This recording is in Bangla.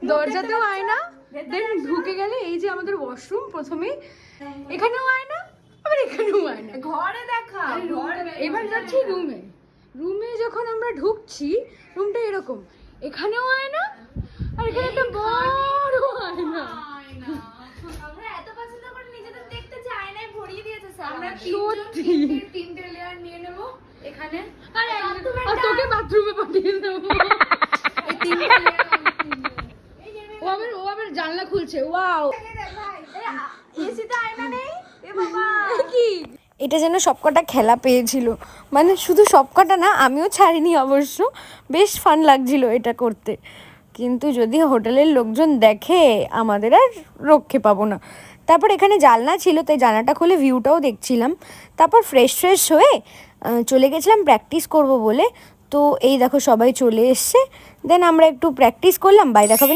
দরজাতেও আয়না, দেন ঢুকে গেলে এই যে আমাদের ওয়াশরুম, প্রথমে এখানেও আয়না, আবার এখানেও আয়না। ঘরে দেখা এবার যাচ্ছি রুমে। রুমে যখন আমরা ঢুকছি, রুমটা এরকম, এখানেও আয়না আর এখানে একটা বড় আয়না। আমরা এত পছন্দ করে নিজেদের দেখতে যে আয়নায় ভরিয়ে দিয়েছে স্যার। আমরা সত্যি তিনটে লেয়ার নিয়ে নেব এখানে, আর তোকে বাথরুমে পাঠিয়ে দেবো। এই তিনটে লেয়ার ও আবার জানলা খুলছে, ওয়াও। এসিতে আয়না নেই এ বাবা। কি এটা যেন সবকটা খেলা পেয়েছিল, মানে শুধু সবকটা না, আমিও ছাড়িনি অবশ্য, বেশ ফান লাগছিল এটা করতে। কিন্তু যদি হোটেলের লোকজন দেখে আমাদের আর রক্ষে পাবো না। তারপর এখানে জানলা ছিল, তাই জানলাটা খুলে ভিউটাও দেখছিলাম। তারপর ফ্রেশ হয়ে চলে গেছিলাম প্র্যাকটিস করব বলে। তো এই দেখো সবাই চলে এসছে, দেন আমরা একটু প্র্যাকটিস করলাম, বাই দেখাবে।